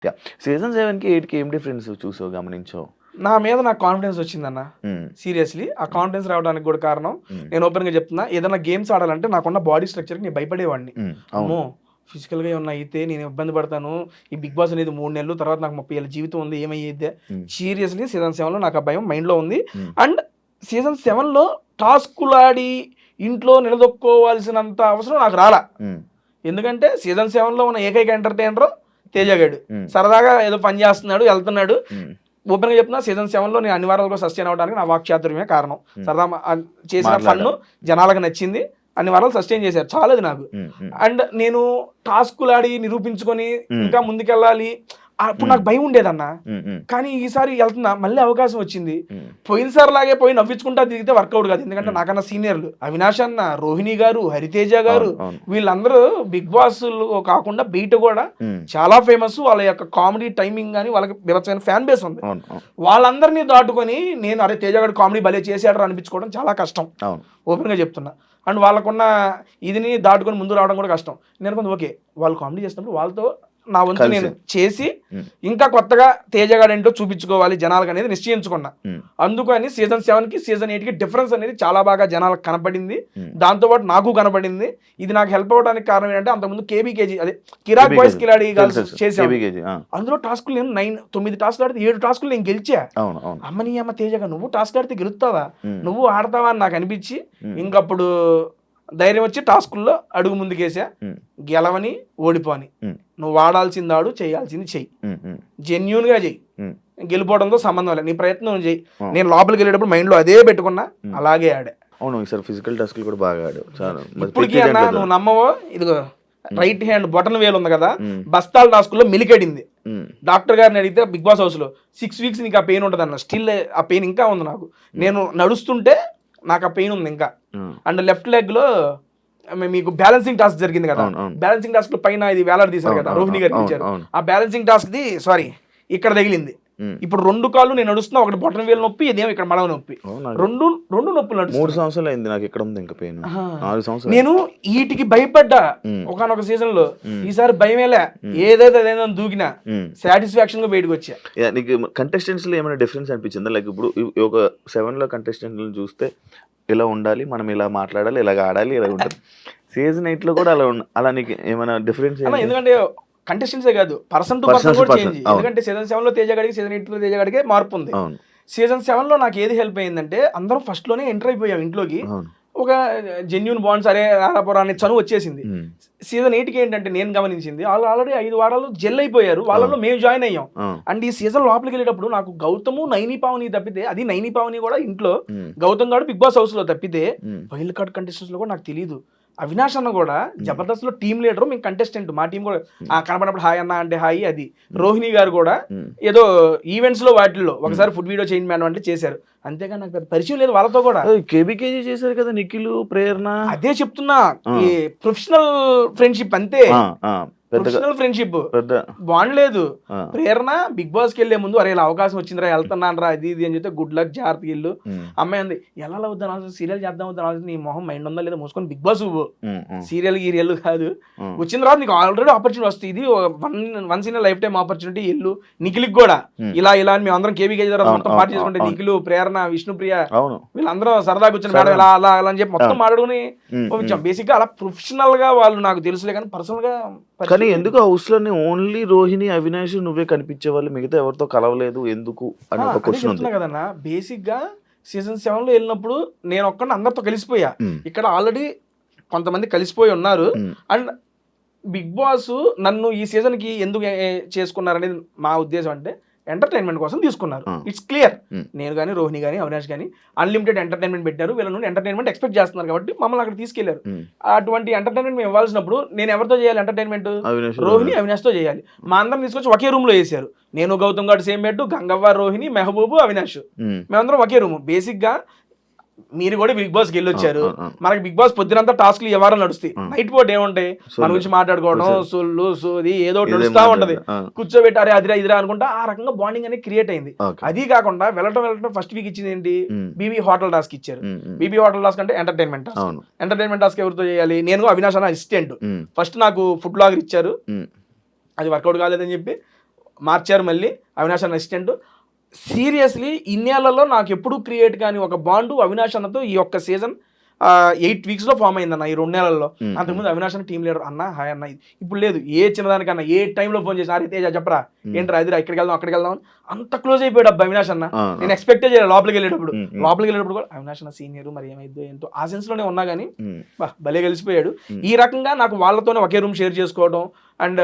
Yeah! Season 7కి 8కి ఏం difference చూసావు, గమనించావు? నా మీద నాకు కాన్ఫిడెన్స్ వచ్చిందన్న. హ్మ్. సీరియస్‌లీ. ఆ కాన్ఫిడెన్స్ రావడానికి కూడా కారణం హ్మ్. నేను ఓపెన్‌గా చెప్తున్నా. ఏదైనా గేమ్స్ ఆడాలంటే నాకున్న బాడీ స్ట్రక్చర్‌కి నేను భయపడేవాడిని. హ్మ్. అవును. అమ్మో! ఫిజికల్‌గా ఏమన్నా అయితే నేను ఇబ్బంది పడతాను. ఈ బిగ్ బాస్ అనేది 3 నెలలు తర్వాత నాకు 30 ఏళ్ల జీవితం ఉంది. ఏమయ్యిద్ది? హ్మ్. సీరియస్‌లీ సీజన్ 7లో నాకు ఆ భయం మైండ్‌లో ఉంది. హ్మ్. అండ్ సీజన్ 7లో టాస్కులాడి ఇంట్లో నిలదొక్కుకోవాల్సినంత అవసరం నాకు రాలా. హ్మ్. ఎందుకంటే సీజన్ 7లో ఉన్న ఏకైక ఎంటర్‌టైనరు తేజ గాడు. హ్మ్. సరదాగా ఏదో పని చేస్తున్నాడు, ఎళ్తున్నాడు. హ్మ్. ఓపెన్‌గా చెప్తున్నా సీజన్ 7లో నేను అన్ని వారాలు కూడా సస్టైన్ అవ్వడానికి నా వాక్చాతుర్యమే కారణం. హ్మ్. సరదా చేసిన మాట్లాడ ఫన్ను జనాలకు నచ్చింది. అన్ని వారాలు సస్టైన్ చేశారు. చాలదు నాకు. హ్మ్. హ్మ్. అండ్ నేను టాస్కులాడి నిరూపించుకొని హ్మ్. ఇంకా ముందుకెళ్ళాలి. అప్పుడు హ్మ్. నాకు భయం ఉండేదన్న. హ్మ్. హ్మ్. కానీ ఈసారి ఎళ్తున్నా మళ్ళీ అవకాశం వచ్చింది. హ్మ్. పోయినసారిలాగే పోయి నవ్వించుకుంటా దిగితే వర్కౌట్ కాదు. ఎందుకంటే హ్మ్. నాకన్నా సీనియర్లు. అవినాష్ అన్న, రోహిణి గారు, హరితేజ గారు అవును. అవును. వీళ్ళందరూ బిగ్ బాస్‌లో కాకుండా బయట కూడా హ్మ్. చాలా ఫేమస్. వాళ్ళ యొక్క కామెడీ టైమింగ్ గాని వాళ్ళకి బీభత్సమైన ఫ్యాన్ బేస్ ఉంది. అవును. అవును. వాళ్ళందరిని దాటుకొని నేను అరే తేజ గాడు కామెడీ భలే చేసాడురా అనిపించుకోవడం చాలా కష్టం. అవును. ఓపెన్‌గా చెప్తున్నా. అండ్ వాళ్ళకున్న ఇదిని దాటుకొని ముందు రావడం కూడా కష్టం. నేను అనుకుంది ఓకే. వాళ్ళు కామెడీ చేస్తున్నప్పుడు వాళ్ళతో నా వంతు కలిసి. నేను చేసి హ్మ్. ఇంకా కొత్తగా తేజ గాడేంటో చూపించుకోవాలి జనాలకనేది నిశ్చయించుకున్నా. హ్మ్. అందుకని సీజన్ 7కి సీజన్ 8కి డిఫరెన్స్ అనేది చాలా బాగా జనాలకు కనపడింది. హ్మ్. దాంతో పాటు నాకు కనపడింది. ఇది నాకు హెల్ప్ అవ్వడానికి కారణం ఏంటంటే అంతకుముందు కేబీకేజీ అదే కిరాక్ బాయ్స్ కేబీకేజీ. కిలాడి తెలుసు. గర్ల్స్ తెలుసు. చేసాం. కేబీకేజీ. ఆ! అందులో టాస్క్‌లు నేను 9 టాస్క్‌లు ఆడితే 7 టాస్క్‌లు నేను గెలిచా. అవును. అవును. అమ్మ నీ అమ్మ తేజగా నువ్వు టాస్క్ ఆడితే గెలుస్తావా? హ్మ్. నువ్వు ఆడతావా అని నాకు అనిపించి హ్మ్. ఇంకప్పుడు ధైర్యం వచ్చి టాస్కుల్లో అడుగు ముందుకేసా. హ్మ్. గెలవని, ఓడిపోని. హ్మ్. నువ్వు ఆడాల్సింది ఆడు, చేయాల్సింది చెయ్యి. హ్మ్. హ్మ్. జెన్యూన్‌గా చెయ్యి. హ్మ్. గెలిపోవడంతో సంబంధం లేదు. నీ ప్రయత్నం నువ్వు చెయ్యి. ఆ! నేను లోపలికెళ్ళేటప్పుడు మైండ్‌లో అదే పెట్టుకున్నా. హ్మ్. అలాగే ఆడా. అవును. ఈసారి ఫిజికల్ టాస్క్‌లు కూడా బాగా ఆడావు. చాలా మరి ఇప్పటికి ప్రతి అన్న దాంట్లో నువ్వు నమ్మవో ఇదిగో హ్మ్. రైట్ హ్యాండ్ బొటన వేలు ఉంది కదా! హ్మ్. బస్తాల టాస్క్‌లో మెలికడింది. హ్మ్. డాక్టర్ గారిని అడిగితే బిగ్ బాస్ హౌస్‌లో 6 వీక్స్ నీకు ఆ పెయిన్ ఉంటదన్న. స్టిల్ ఆ పెయిన్ ఇంకా ఉంది నాకు. హ్మ్. నేను నడుస్తుంటే నాకు ఆ పెయిన్ ఉంది ఇంకా. హ్మ్. అండ్ లెఫ్ట్ లెగ్‌లో మీకు బ్యాలెన్సింగ్ టాస్క్ జరిగింది కదా! అవును. అవును. బ్యాలెన్సింగ్ టాస్క్‌లో పైన ఇది వేలాడదీశారు అవును. కదా! అవును. రోహిణి గారికి అవును. ఇచ్చారు. అవును. ఆ బ్యాలెన్సింగ్ టాస్క్‌ది సారీ ఇక్కడ తగిలింది. హ్మ్. ఇప్పుడు 2 కాళ్ళు నేను నడుస్తున్నా. ఒకటి బొటన వేలు నొప్పి, ఇదేమో ఇక్కడ మడమ నొప్పి. అవును. నాకు 2 నొప్పులు 3 నడుస్తున్నాయి. సంవత్సరాలయింది నాకిక్కడ ఉంది ఇంక పెయిన్. ఆహా! 4 సంవత్సరాలు. నేను ఈటికి భయపడ్డా. హ్మ్. ఒకానొక సీజన్‌లో. హ్మ్. ఈసారి భయమేలే. హ్మ్. ఏదైతే అదేందని దూకినా. హ్మ్. సాటిస్ఫాక్షన్‌గా బయటకొచ్చా. యాహ్! నీకు కంటెస్టెంట్స్‌లో ఏమైనా డిఫరెన్స్ అనిపించిందా? లైక్ ఇప్పుడు ఒక 7లో కంటెస్టెంట్‌లని చూస్తే ఇలా ఉండాలి, మనం ఇలా మాట్లాడాలి, ఇలాగ ఆడాలి, ఇలాగ ఉంటది. సీజన్ 8లో కూడా అలా నీకు ఏమైనా డిఫరెన్స్ అన్న ఏంటి? ఎందుకంటే కంటెస్టెంట్సే కాదు. Person to person person to కూడా పర్సన్. చేంజ్. అవును. ఎందుకంటే సీజన్ 7లో తేజ గాడికి, సీజన్ 8లో తేజ గాడికే మార్పుంది. అవును. సీజన్ 7లో నాకు ఏది హెల్ప్ అయిందంటే అందరం ఫస్ట్‌లోనే ఎంటర్ అయిపోయాం ఇంట్లోకి. అవును. ఒక జెన్యూన్ బాండ్స్ అరే రారాపోరా అనే చనువు వచ్చేసింది. హ్మ్. సీజన్ 8కి ఏంటంటే నేను గమనించింది ఆళ్ళు ఆల్రెడీ 5 వారాలు జెల్ అయిపోయారు. వాళ్ళలో అవును. మేము జాయిన్ అయ్యాం. అవును. అండ్ ఈ సీజన్ లోపలికెళ్ళేటప్పుడు నాకు గౌతము, నైని పావని తప్పితే అది నైని పావని కూడా ఇంట్లో హ్మ్. గౌతమ్ గాడు బిగ్ బాస్ హౌస్‌లో తప్పితే హ్మ్. వైల్డ్ కార్డ్ కంటెస్టెంట్స్‌లో కూడా నాకు తెలీదు. అవినాష్ అన్న కూడా హ్మ్. జబర్దస్త్‌లో టీమ్ లీడరు మేము కంటెస్టెంట్ మా టీమ్ కూడా హ్మ్. కనపడినప్పుడు హాయ్ అన్న అంటే హాయ్ అది. హ్మ్. రోహిణి గారు కూడా హ్మ్. ఏదో ఈవెంట్స్‌లో వాటిల్లో హ్మ్. ఒకసారి ఫుడ్ వీడియో చేయండి మేడం అంటే చేశారు. అంతేగాని నాకు పెద్ద పరిచయం లేదు వాళ్ళతో కూడా. కేబీకేజీ చేశారు కదా! నిఖిలు, ప్రేరణ. అదే చెప్తున్నా. ఆ! ఈ ప్రొఫెషనల్ ఫ్రెండ్‌షిప్ అంతే. ఆ! ఆ! పెద్దగా ప్రొఫెషనల్ ఫ్రెండ్‌షిప్. పెద్ద బాండ్ లేదు. ఆ! ప్రేరణ బిగ్ బాస్‌కెళ్ళే ముందు "అరే! ఇలా అవకాశం వచ్చిందిరా ఎళ్తున్నానురా" అది ఇది అని చెప్తే "గుడ్ లక్ జాగ్రత్తగెళ్ళు." హ్మ్. అమ్మాయి అంది "ఎళ్ళాలా వద్దా అనవసరం సీరియల్ చేద్దాం వద్దా అనవసరం నీ మొహం మైండ్ ఉందా లేదా మూసుకొని బిగ్ బాస్‌కి పో. హ్మ్. హ్మ్. సీరియల్ గీరియల్ కాదు. హ్మ్. వచ్చిన తర్వాత నీకు ఆల్రెడీ ఆపర్చునిటీ వస్తాయి. ఇది once in a life time opportunity ఎళ్ళు." నిఖిల్‌కి కూడా హ్మ్. ఇలా ఇలా అని మేమందరం కేబీకేజీ తర్వాత అవును. మొత్తం అవును. పార్టీ చేసుకుంటే అవును. నిఖిలు, ప్రేరణ, విష్ణుప్రియ అవును. వీళ్ళందరం సరదాగా కూర్చొని మేడం సరదా. ఇలా అలా అలా అని చెప్పి మొత్తం అవును. మాట్లాడుకొని హ్మ్. పంపించాం. హ్మ్. బేసిక్‌గా అలా ప్రొఫెషనల్‌గా వాళ్ళు నాకు తెలుసులే కానీ పర్సనల్‌గా కానీ పరిచయం లేదు. ఎందుకు హౌస్‌లోని ఓన్లీ రోహిణి, అవినాష్ నువ్వే కనిపించేవాళ్ళు. మిగతా ఎవరితో కలవలేదు ఎందుకు అని ఒక అదే క్వెషన్ ఉంది. చెప్తున్నా కదన్నా. బేసిక్‌గా సీజన్ 7లో ఎళ్ళినప్పుడు నేనొక్కడిని అందరితో కలిసిపోయా. హ్మ్. ఇక్కడ ఆల్రెడీ కొంతమంది కలిసిపోయి ఉన్నారు. హ్మ్. అండ్ బిగ్ బాస్ నన్ను ఈ సీజన్‌కి ఎందుకు చేసుకున్నారనేది మా ఉద్దేశం అంటే ఎంటర్‌టైన్‌మెంట్ కోసం తీసుకున్నారు. ఆ! It's clear. హ్మ్. నేను గాని, రోహిణి గాని, అవినాష్ గాని అన్‌లిమిటెడ్ ఎంటర్‌టైన్‌మెంట్ పెట్టారు. వీళ్ళ నుండి ఎంటర్‌టైన్‌మెంట్ ఎక్స్‌పెక్ట్ చేస్తున్నారు కాబట్టి మమ్మల్ని అక్కడికి తీసుకెళ్లారు. హ్మ్. అటువంటి ఎంటర్‌టైన్‌మెంట్ మేము ఇవ్వాల్సినప్పుడు నేను ఎవరితో చేయాలి ఎంటర్‌టైన్‌మెంట్? అవినాష్, రోహిణి, అవినాష్‌తో చేయాలి. మా అందరిని తీసుకొచ్చి ఒకే రూమ్‌లో ఏసారు. నేను, గౌతమ్ గాడు సేమ్ బెడ్, గంగవ్వ, రోహిణి, మెహబూబు, అవినాష్. హ్మ్. మేమందరం ఒకే రూము. బేసిక్‌గా మీరు కూడా బిగ్ ఆ! బాస్‌కెళ్ళొచ్చారు. ఆ! ఆ! మనకి బిగ్ బాస్ పొద్దునంతా టాస్క్‌లు ఈ వారం నడుస్తాయి. ఆ! నైట్ పూట ఏముంటాయి? మన సొల్లు. గురించి మాట్లాడుకోవడం, కూర్చొని సొల్లు, సోది ఏదో ఒకటి ఇదే నడుస్తా ఉంటది. మాట్లాడదు. ఆ! కూర్చోబెట్టి అరే అదిరా ఇదిరా అనుకుంటా ఆ రకంగా బాండింగ్ అనేది క్రియేట్ అయింది. ఓకే. అది కాకుండా వెళ్ళటం ఫస్ట్ వీక్ ఇచ్చిందేంటి? హ్మ్. బీబీ హోటల్ టాస్క్ ఇచ్చారు. హ్మ్. హ్మ్. బీబీ హోటల్ టాస్క్ అంటే ఎంటర్‌టైన్‌మెంట్ టాస్క్. అవును. ఎంటర్‌టైన్‌మెంట్ టాస్క్ ఎవరితో చేయాలి? నేను, అవినాష్ అన్న అసిస్టెంట్. హ్మ్. ఫస్ట్ నాకు ఫుడ్ బ్లాగర్ ఇచ్చారు. హ్మ్. అది వర్కౌట్ కాలేదని చెప్పి మార్చారు మళ్ళీ అవినాష్ అన్న అసిస్టెంట్. సీరియస్లీ ఇన్నేళ్లలో నాకు ఎప్పుడు క్రియేట్ కానీ ఒక బాండు అవినాష్ అన్నతో ఈ ఒక్క సీజన్ 8 వీక్స్లో ఫామ్ అయిందన్న ఈ 2 నెలల్లో. అంతకుముందు అవినాష్ అన్న టీం లీడర్ అన్న హాయ్ అన్న, ఇప్పుడు లేదు. ఏ చిన్నదానికన్నా ఏ టైంలో ఫోన్ చేసి అరే తేజ చెప్పరా ఏంట్రా అదిరా ఇక్కడికి వెళ్దాం అక్కడికి వెళ్దాం అని అంత క్లోజ్ అయిపోయాడు అబ్బా అవినాష్ అన్న. నేను ఎక్స్పెక్టే చేయలేదు లోపలికి వెళ్ళేటప్పుడు కూడా అవినాష్ అన్న సీనియర్ మరి ఏమైందో ఏంటో ఆ సెన్స్ లోనే ఉన్నా కానీ భలే కలిసిపోయాడు. ఈ రకంగా నాకు వాళ్ళతోనే ఒకే రూమ్ షేర్ చేసుకోవడం అండ్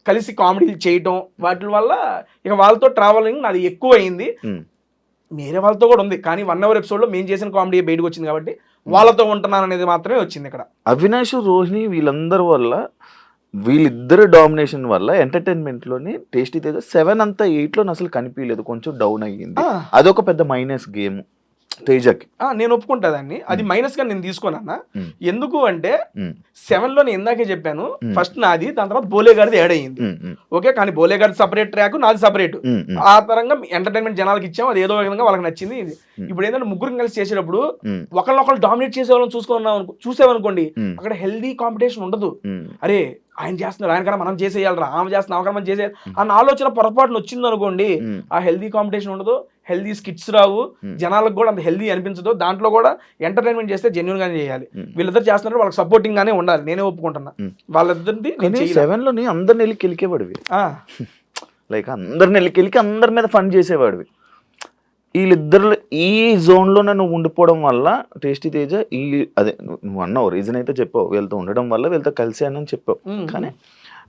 కలిసి కామెడీలు చేయటం వాటి వల్ల ఇక వాళ్ళతో ట్రావెలింగ్ నాది ఎక్కువ అయింది. వేరే వాళ్ళతో కూడా ఉంది కానీ 1 hour ఎపిసోడ్లో మేము చేసిన కామెడీ బయటకు వచ్చింది కాబట్టి వాళ్ళతో ఉంటున్నాను అనేది మాత్రమే వచ్చింది ఇక్కడ. అవినాష్ రోహిణి వీళ్ళందరి వల్ల వీళ్ళిద్దరు డామినేషన్ వల్ల ఎంటర్టైన్మెంట్ లోని టేస్టీ తేజ 7 అంతా 8లో అసలు కనిపించలేదు, కొంచెం డౌన్ అయ్యింది. అదొక పెద్ద మైనస్ గేమ్ తేజకి. నేను ఒప్పుకుంటా దాన్ని, అది మైనస్ గా నేను తీసుకోనన్నా. ఎందుకు అంటే 7లో నేను ఇందాకే చెప్పాను ఫస్ట్ నాది, దాని తర్వాత బోలే గారిది యాడ్ అయ్యింది. ఓకే, కానీ బోలే గారిది సపరేట్ ట్రాక్, నాది సపరేట్. ఆ తరంగా ఎంటర్టైన్మెంట్ జనాలకి ఇచ్చాం, అది ఏదో విధంగా వాళ్ళకి నచ్చింది. ఇప్పుడు ఏంటంటే ముగ్గురు కలిసి చేసేటప్పుడు ఒకళ్ళొకళ్ళు డామినేట్ చేసే వాళ్ళని చూసేవనుకోండి అక్కడ హెల్దీ కాంపిటీషన్ ఉండదు. అరే ఆయన చేస్తున్నారు ఆయన కన్నా మనం చేసేయాలరా, ఆమె చేస్తున్నా ఆమె కన్నా మనం చేసేయాలి అన్న ఆలోచన పొరపాటున వచ్చింది అనుకోండి, ఆ హెల్దీ కాంపిటీషన్ ఉండదు, హెల్దీ స్కిట్స్ రావు, జనాలకు కూడా అంత హెల్దీ అనిపించదు. దాంట్లో కూడా ఎంటర్టైన్మెంట్ చేస్తే జెన్యున్ గానే చేయాలి. వీళ్ళిద్దరు చేస్తున్నారు వాళ్ళకి సపోర్టింగ్ గానే ఉండాలి, నేనే ఒప్పుకుంటున్నా. వాళ్ళిద్దరిది 7లోని అందరిని వెళ్ళి కెలికేవాడివి, లైక్ అందరిని వెళ్ళి కెలికి అందరి మీద ఫన్ చేసేవాడివి. వీళ్ళిద్దరు ఈ జోన్లోనే నువ్వు ఉండిపోవడం వల్ల టేస్టీ తేజ అదే నువ్వు అన్నావు రీజన్ అయితే చెప్పావు, వీళ్ళతో ఉండడం వల్ల వీళ్ళతో కలిసి అని చెప్పావు. కానీ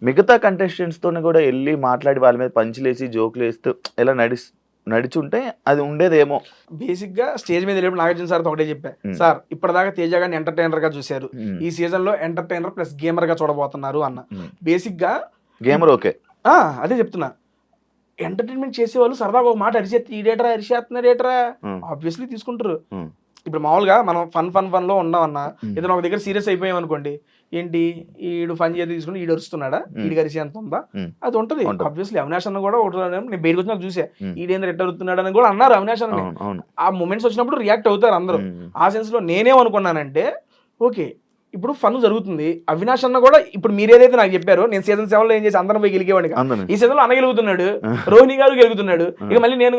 మిగతా కంటెస్టెంట్స్తోనే కూడా వెళ్ళి మాట్లాడి వాళ్ళ మీద పంచులేసి జోకులు వేస్తూ ఇలా నడిచుంటే అది ఉండేదేమో. బేసిక్ గా స్టేజ్ మీద వెళ్ళినప్పుడు నాగార్జున సార్ ఒకటే చెప్పా, సార్ ఇప్పటిదాకా తేజ గారిని ఎంటర్టైనర్ గా చూశారు, ఈ సీజన్ లో ఎంటర్టైనర్ ప్లస్ గేమర్ గా చూడబోతున్నారు అన్న. బేసిక్ గా గేమర్ ఓకే, అదే చెప్తున్నా. ఎంటర్టైన్మెంట్ చేసేవాళ్ళు సరదాగా ఒక మాట అరిచేస్తున్నారేట్రా ఆబ్వియస్లీ తీసుకుంటారు. ఇప్పుడు మామూలుగా మనం ఫన్ లో ఉన్నామన్నా, ఏదైనా ఒక దగ్గర సీరియస్ అయిపోయాం అనుకోండి, ఏంటి ఈడు ఫన్ చేసి తీసుకుని ఈడు అరుస్తున్నాడా, ఈడు అరిసి ఎంత ఉందా, అది ఉంటది. ఆబ్వియస్లీ అవినాష్ అన్న కూడా నేను బయటకు వచ్చినా చూసా ఈడేంద్ర ఎట్ట అరుతున్నాడు అని కూడా అన్నారు అవినాష్ అన్న. ఆ మూమెంట్స్ వచ్చినప్పుడు రియాక్ట్ అవుతారు అందరూ. ఆ సెన్స్ లో నేనేమనుకున్నానంటే ఓకే ఇప్పుడు ఫన్ జరుగుతుంది, అవినాష్ అన్న కూడా ఇప్పుడు మీరేదైతే నాకు చెప్పారో నేను సీజన్ 7లో ఏం చేసి అందరం పోయి గెలికేవాడిని, ఈ సీజన్ లో అన్న గెలుగుతున్నాడు, రోహిణి గారు గెలుగుతున్నాడు, ఇక మళ్ళీ నేను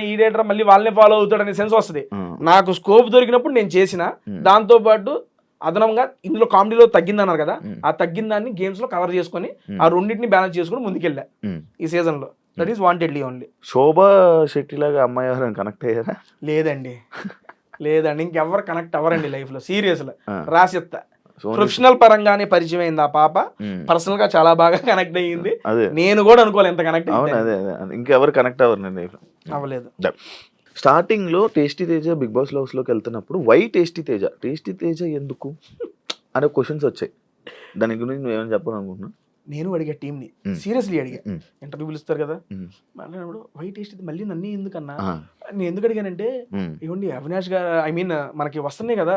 ఈ డేటర్ మళ్ళీ వాళ్ళనే ఫాలో అవుతాడు అనే సెన్స్ వస్తుంది. నాకు స్కోప్ దొరికినప్పుడు నేను చేసిన, దాంతో పాటు అదనంగా ఇందులో కామెడీలో తగ్గింది అన్నారు కదా, ఆ తగ్గిన దాన్ని గేమ్స్ లో కవర్ చేసుకొని ఆ రెండింటిని బ్యాలెన్స్ చేసుకుని ముందుకెళ్ళా ఈ సీజన్ లో. That is wantedly only. Shobha Shetty లాగా అమ్మాయి ఎవరైనా కనెక్ట్ అయ్యారా? లేదండి ఇంకెవరు కనెక్ట్ అవ్వరండి లైఫ్ లో, సీరియస్ లో రాసిత్తా. ప్రొఫెషనల్ పరంగానే పరిచయం అయింది ఆ పాప, పర్సనల్ గా చాలా బాగా కనెక్ట్ అయ్యింది. నేను కూడా అనుకోలేదు ఎంత కనెక్ట్ అదే ఇంకెవరు కనెక్ట్ అవ్వలేదు. స్టార్టింగ్ లో tasty Teja Bigg Boss house లోకి వెళ్తున్నప్పుడు వై టేస్టీ తేజ ఎందుకు అనే క్వశ్చన్స్ వచ్చాయి. దాని గురించి నువ్వేమైనా చెప్పాలనుకుంటున్నా? నేను అడిగా టీంని, సీరియస్లీ అడిగా, ఇంటర్వ్యూ పిలుస్తారు కదా మాట్లాడినప్పుడు వైట్ టేస్ట్ మళ్ళీ నన్ను ఎందుకన్నా, నేను ఎందుకు అడిగానంటే ఇవ్వండి అవినాష్ గారు ఐ మీన్ మనకి వస్తున్నాయి కదా,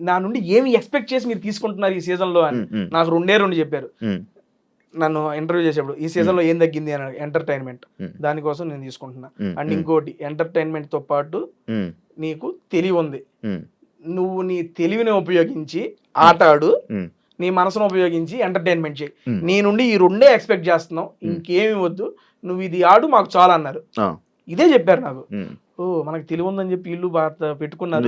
నా నుండి ఏమి ఎక్స్పెక్ట్ చేసి మీరు తీసుకుంటున్నారు ఈ సీజన్ లో అని నాకు 2 చెప్పారు నన్ను ఇంటర్వ్యూ చేసేప్పుడు. ఈ సీజన్ లో ఏం తగ్గింది అని, ఎంటర్టైన్మెంట్, దానికోసం నేను తీసుకుంటున్నా. అండ్ ఇంకోటి ఎంటర్టైన్మెంట్ తో పాటు నీకు తెలివి ఉంది, నువ్వు నీ తెలివిని ఉపయోగించి ఆట ఆడు, నీ మనసును ఉపయోగించి ఎంటర్టైన్మెంట్ చేయి, నీ నుండి ఈ 2 ఎక్స్పెక్ట్ చేస్తున్నావు, ఇంకేమి వద్దు, నువ్వు ఇది ఆడు మాకు చాలా అన్నారు. ఇదే చెప్పారు నాకు. మనకు తెలివి ఉందని చెప్పి ఇల్లు పెట్టుకున్నారు.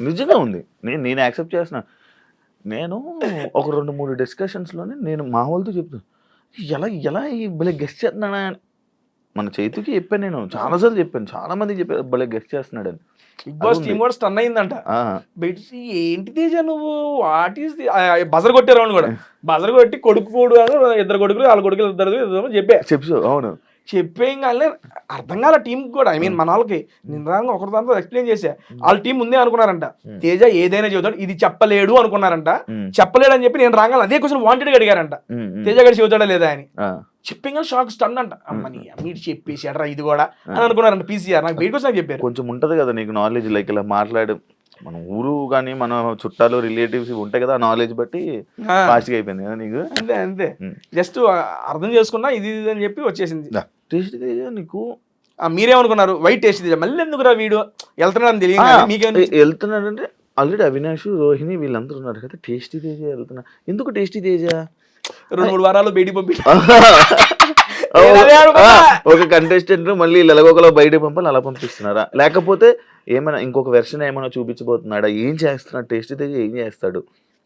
నిజంగా ఉంది, నేను యాక్సెప్ట్ చేస్తున్నా. నేను ఒక 2-3 డిస్కషన్స్లోనే నేను మా వాళ్ళతో చెప్తాను, ఎలా ఈ భలే గెస్ట్ చేస్తున్నాడా, మన చేతికి చెప్పాను, నేను చాలాసార్లు చెప్పాను, చాలా మందికి చెప్పాను భలే గెస్ట్ చేస్తున్నాడు అని. బిగ్ బాస్ టీమ్ కూడా స్టన్ అయిందంట, ఏంటి తేజ నువ్వు వాట్ ఈస్ బజర్ కొట్టారు కూడా, బజర్ కొట్టి కొడుకు 2 కొడుకులు 4 కొడుకులు 2 చెప్పు. అవును చెప్పేం కానీ అర్థం కాల టీం కూడా, ఐ మీన్ మన వాళ్ళకి నిజంగా ఒకరి దాంతో ఎక్స్ప్లెయిన్ చేసా. వాళ్ళ టీం ముందే అనుకున్నారంట తేజ ఏదైనా చెబుతాడు, ఇది చెప్పలేడు అనుకున్నారంట. చెప్పలేడు అని చెప్పి నేను రాగానే అదే క్వశ్చన్ వాంటెడ్ అడిగారంట, తేజ గారు చెబుతాడా లేదా అని. చెప్పిన షాక్ స్టన్ అంట, అమ్మని మీరు చెప్పేసి అడ్రా ఇది కూడా అని అనుకున్నారంట పీసీఆర్. నాకు బయటకు వచ్చి చెప్పారు. కొంచెం ఉంటది కదా నీకు నాలెడ్జ్, లైక్ ఇలా మాట్లాడు, మన ఊరు కానీ మన చుట్టాలు రిలేటివ్స్ ఉంటాయి కదా, నాలెడ్జ్ బట్టి ఫాస్ట్గా అయిపోయింది కదా నీకు. అంతే జస్ట్ అర్థం చేసుకున్నా ఇది అని చెప్పి వచ్చేసింది. టేస్టీ తేజ నీకు మీరేమనుకున్నారు వైట్ టేస్టీ తేజ మళ్ళీ ఎందుకు రా వీడు వెళ్తున్నాడని తెలియదు, మీకేమైనా వెళ్తున్నాడంటే ఆల్రెడీ అవినాష్ రోహిణి వీళ్ళందరూ ఉన్నారు కదా, టేస్టీ తేజ వెళ్తున్నా ఎందుకు? టేస్టీ తేజ 2-3 వారాలు బయటికి పంపి నేను అదే అనుకున్నా. ఒక కంటెస్టెంట్ మళ్ళీ ఎలాగోకలా బయట పంపాలి, అలా పంపిస్తున్నారా? లేకపోతే ఏమైనా ఇంకొక వెర్షన్ ఏమైనా చూపించబోతున్నాడా? ఏం చేస్తున్నాడు? టేస్ట్ తెగి ఏం చేస్తాడు?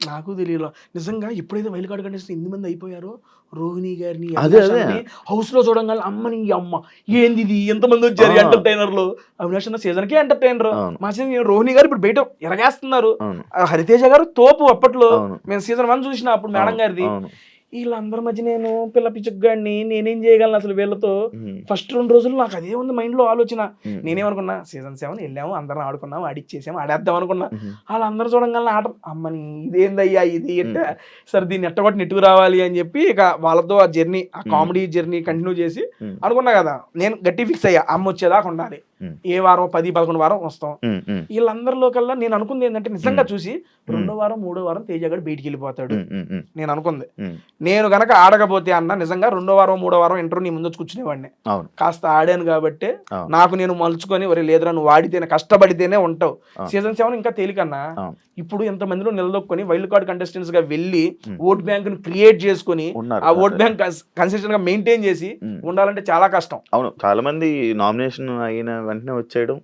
నాకు తెలియదు నిజంగా. ఎప్పుడైతే వైల్డ్ కార్డ్ కంటెస్టెంట్ ఎన్ని మంది అయిపోయారో, రోహిణి గారిని అదే, అదే. హౌస్ లో చూడంగానే అమ్మని అమ్మ ఏంది ఇది, ఎంతమంది వచ్చారు ఎంటర్టైనర్లు. అవినాష్ అన్న సీజన్ కి ఎంటర్టైనర్, అవును. మా సీజన్ రోహిణి గారు ఇప్పుడు బయట ఎరగేస్తున్నారు. అవును. హరితేజ గారు తోపు అప్పట్లో. అవును. మేము సీజన్ 1 చూసిన అప్పుడు మేడం గారిది. అవును. వీళ్ళందరి మధ్య నేను పిల్ల పిచ్చుగాడిని, నేనేం చేయగలను అసలు వీళ్ళతో? ఫస్ట్ 2 రోజులు నాకు అదే ఉంది మైండ్ లో ఆలోచన. నేనేమనుకున్నా, సీజన్ 7 వెళ్ళాము, అందరం ఆడుకున్నాము, ఆడిచ్చేసాము, ఆడేద్దాం అనుకున్నా. వాళ్ళందరూ చూడంగానే ఆట అమ్మని ఇదేందయ్యా ఇది ఎట్ట, సరే దీన్ని ఎట్టగొట్టి నెట్టుకు రావాలి అని చెప్పి ఇక వాళ్ళతో ఆ జర్నీ, ఆ కామెడీ జర్నీ కంటిన్యూ చేసి అనుకున్నా కదా. నేను గట్టి ఫిక్స్ అయ్యా, అమ్మ వచ్చేదాకా ఉండాలి. ఏ వారం 10-11 వారం వస్తాం. వీళ్ళందరిలో కల్లా నేను అనుకుంది ఏంటంటే, నిజంగా చూసి 2వ వారం 3వ వారం తేజగాడు బయటికి వెళ్ళిపోతాడు నేను అనుకుంది. నేను గనక ఆడకపోతే అన్న నిజంగా 2వ వారం 3వ వారం ఇంటర్వ్యూ నీ ముందు కూర్చునేవాడిని. కాస్త ఆడాను కాబట్టి నాకు నేను మలుచుకొని, ఒరే లేదురా నువ్వు ఆడితేనే, కష్టపడితేనే ఉంటావు. సీజన్ 7 ఇంకా తేలికన్నా. ఇప్పుడు ఎంతమందిలో నిలదొక్కుని వైల్డ్ కార్డ్ కంటెస్టెంట్స్ గా వెళ్ళి ఓట్ బ్యాంక్ ను క్రియేట్ చేసుకుని, ఆ ఓట్ బ్యాంక్ కన్సిస్టెంట్ గా మెయింటైన్ చేసి ఉండాలంటే చాలా కష్టం. అవును, చాలా మంది నామినేషన్ అయిన వెంటనే వచ్చేయడం,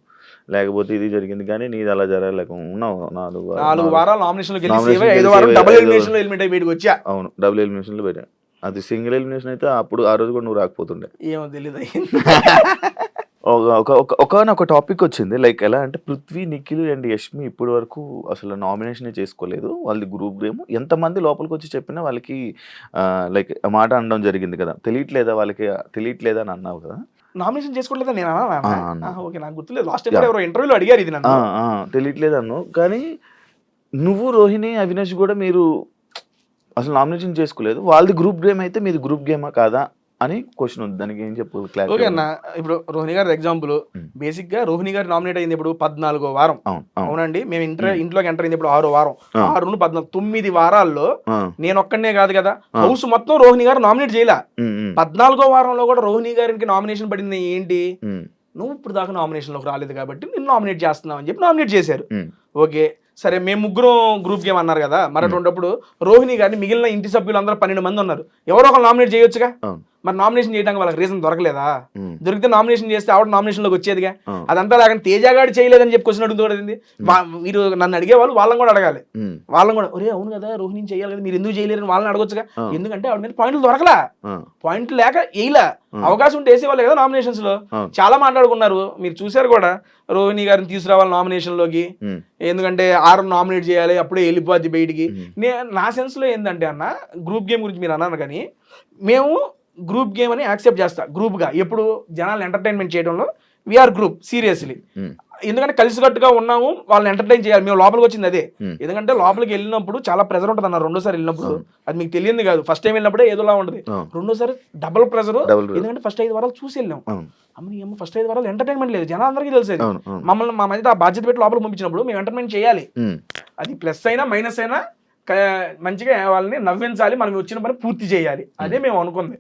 లేకపోతే ఇది జరిగింది. కానీ నీది అలా జరగలేక ఉన్నావు 4 వారాలు నామినేషన్ లో గెలిచి 5వ వారం డబుల్ ఎలిమినేషన్ లో ఎలిమినేట్ అయ్యి బయటకు వచ్చా. అవును, డబుల్ ఎలిమినేషన్ లో పెట్టా. అది సింగిల్ ఎలిమినేషన్ అయితే అప్పుడు ఆ రోజు కూడా నువ్వు రాకపోతుండే. ఏమో తెలియదు. ఒక టాపిక్ వచ్చింది, లైక్ ఎలా అంటే పృథ్వీ, నిఖిల్ అండ్ యష్మి ఇప్పటి వరకు అసలు నామినేషన్ చేసుకోలేదు. వాళ్ళది గ్రూప్ గేమ్. ఎంతమంది లోపలికి వచ్చి చెప్పినా వాళ్ళకి లైక్ మాట అనడం జరిగింది కదా. తెలియట్లేదా వాళ్ళకి, తెలియట్లేదా అని అన్నావు కదా. నామినేషన్ చేసుకోవట్లేదా నేను అన్నా? ఓకే, నాకు గుర్తులేదు. లాస్ట్ టైం ఎవరో ఇంటర్వ్యూలో అడిగారు ఇది నన్ను. తెలియట్లేదు అన్ను. కానీ నువ్వు, రోహిణి, అవినాష్ కూడా మీరు అసలు నామినేషన్ చేసుకోలేదు. వాళ్ళది గ్రూప్ గేమ్ అయితే మీది గ్రూప్ గేమా కాదా అని క్వశ్చన్ ఉంది. దానికి ఏం చెప్పు? ఓకే అన్న, ఇప్పుడు రోహిణి గారి ఎగ్జాంపుల్, బేసిక్ గా రోహిణి గారు నామినేట్ అయింది ఇప్పుడు 14వ వారం. అవునండి, మేము ఇంట్లోకి ఎంటర్ అయింది ఇప్పుడు 6వ వారం. 6 నుండి 14, 9 వారాల్లో నేను ఒక్కడనే కాదు కదా, హౌస్ మొత్తం రోహిణి గారు నామినేట్ చేయలే. 14వ వారంలో కూడా రోహిణి గారికి నామినేషన్ పడింది. ఏంటి, నువ్వు ఇప్పుడు దాకా నామినేషన్ లోకి రాలేదు కాబట్టి నిన్ను నామినేట్ చేస్తున్నావు అని చెప్పి నామినేట్ చేశారు. ఓకే సరే, మేము ముగ్గురం గ్రూప్ గేమ్ అన్నారు కదా. మరి అటువంటిప్పుడు రోహిణి గారిని మిగిలిన ఇంటి సభ్యులు అందరూ 12 మంది ఉన్నారు, ఎవరో ఒకరు నామినేట్ చేయొచ్చుగా. మరి నామినేషన్ చేయడానికి వాళ్ళకి రీజన్ దొరకలేదా? దొరికితే నామినేషన్ చేస్తే ఆవిడ నామినేషన్ లోకి వచ్చేదిగా. అదంతా లేకుండా తేజగాడు చేయలేదని చెప్పి క్వశ్చన్ అడుగుతుంది. మీరు నన్ను అడిగే వాళ్ళు వాళ్ళని కూడా అడగాలి. వాళ్ళని కూడా, ఒరే అవును కదా రోహిణి చేయాలి కదా, మీరు ఎందుకు చేయలేరని వాళ్ళని అడగొచ్చుగా. ఎందుకంటే ఆవిడ మీద పాయింట్లు దొరకలా, పాయింట్లు లేక వేయలా. అవకాశం ఉంటే వేసేవాళ్ళు కదా నామినేషన్స్ లో. చాలా మాట్లాడుకున్నారు, మీరు చూసారు కూడా. రోహిణి గారిని తీసుకురావాలి నామినేషన్ లోకి, ఎందుకంటే 6 నామినేట్ చేయాలి, అప్పుడే వెళ్ళిపోద్ది బయటికి. నా సెన్స్ లో ఏంటంటే అన్న, గ్రూప్ గేమ్ గురించి మీరు అన్నారు కానీ, మేము గ్రూప్ గేమ్ అని యాక్సెప్ట్ చేస్తా. గ్రూప్ గా ఎప్పుడు జనాలు ఎంటర్టైన్మెంట్ చేయడంలో వీఆర్ గ్రూప్ సీరియస్లీ. ఎందుకంటే కలిసికట్టుగా ఉన్నాము, వాళ్ళని ఎంటర్టైన్ చేయాలి. మేము లోపలికి వచ్చింది అదే. ఎందుకంటే లోపలికి వెళ్ళినప్పుడు చాలా ప్రెజర్ ఉంటుంది అన్న. 2వ సారి వెళ్ళినప్పుడు అది మీకు తెలియదు కాదు. ఫస్ట్ టైం వెళ్ళినప్పుడే ఏదోలా ఉంటుంది, 2వ సారి డబుల్ ప్రెజర్. ఎందుకంటే ఫస్ట్ 5 వారాలు చూసి వెళ్ళాం. అమ్మ ఫస్ట్ 5 వారాలు ఎంటర్టైన్మెంట్ లేదు, జనాలందరికీ తెలిసేది. మమ్మల్ని మా మధ్య ఆ బాధ్యత పెట్టి లోపలికి పంపించినప్పుడు మేము ఎంటర్టైన్మెంట్ చేయాలి. అది ప్లస్ అయినా మైనస్ అయినా మంచిగా వాళ్ళని నవ్వించాలి, మనం వచ్చిన పని పూర్తి చేయాలి. అదే మేము అనుకుంది.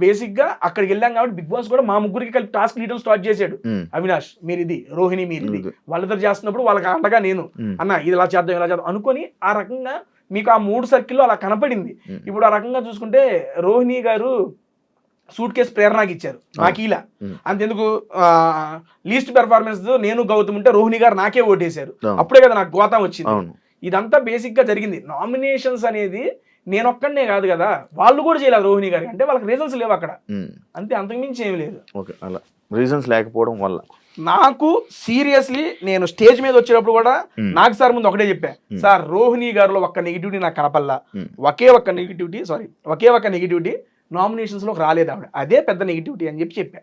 బేసిక్ గా అక్కడికి వెళ్ళాం కాబట్టి బిగ్ బాస్ కూడా మా ముగ్గురికి కలిపి టాస్క్ ఇవ్వడం స్టార్ట్ చేశాడు. అవినాష్ మీరిది, రోహిణి మీరిది, వాళ్ళిద్దరు చేస్తున్నప్పుడు వాళ్ళకి అండగా నేను, అన్న ఇది ఇలా చేద్దాం ఇలా చేద్దాం అనుకొని ఆ రకంగా మీకు ఆ 3 సర్కిల్లో అలా కనపడింది. ఇప్పుడు ఆ రకంగా చూసుకుంటే రోహిణి గారు సూట్ కేసు ప్రేరణకి ఇచ్చారు, నాకు ఇలా. అంతెందుకు లీస్ట్ పెర్ఫార్మెన్స్ నేను గౌతమ్ ఉంటే రోహిణి గారు నాకే ఓటేశారు. అప్పుడే కదా నాకు గోతం వచ్చింది. ఇదంతా బేసిక్ గా జరిగింది. నామినేషన్స్ అనేది నేను ఒక్కడనే కాదు కదా, వాళ్ళు కూడా చేయలేదు రోహిణి గారికి. అంటే వాళ్ళకి రీజన్స్ లేవు అక్కడ, అంతే, అంతకుమించి ఏమి లేదు. అలా రీజన్స్ లేకపోవడం వల్ల నాకు సీరియస్లీ నేను స్టేజ్ మీద వచ్చేటప్పుడు కూడా నాకు సార్ ముందు ఒకటే చెప్పా, సార్ రోహిణి గారిలో ఒక్క నెగిటివిటీ నాకు కనపల్లా, ఒకే ఒక్క నెగిటివిటీ నామినేషన్స్ లోకి రాలేదు ఆవిడ, అదే పెద్ద నెగిటివిటీ అని చెప్పి చెప్పా.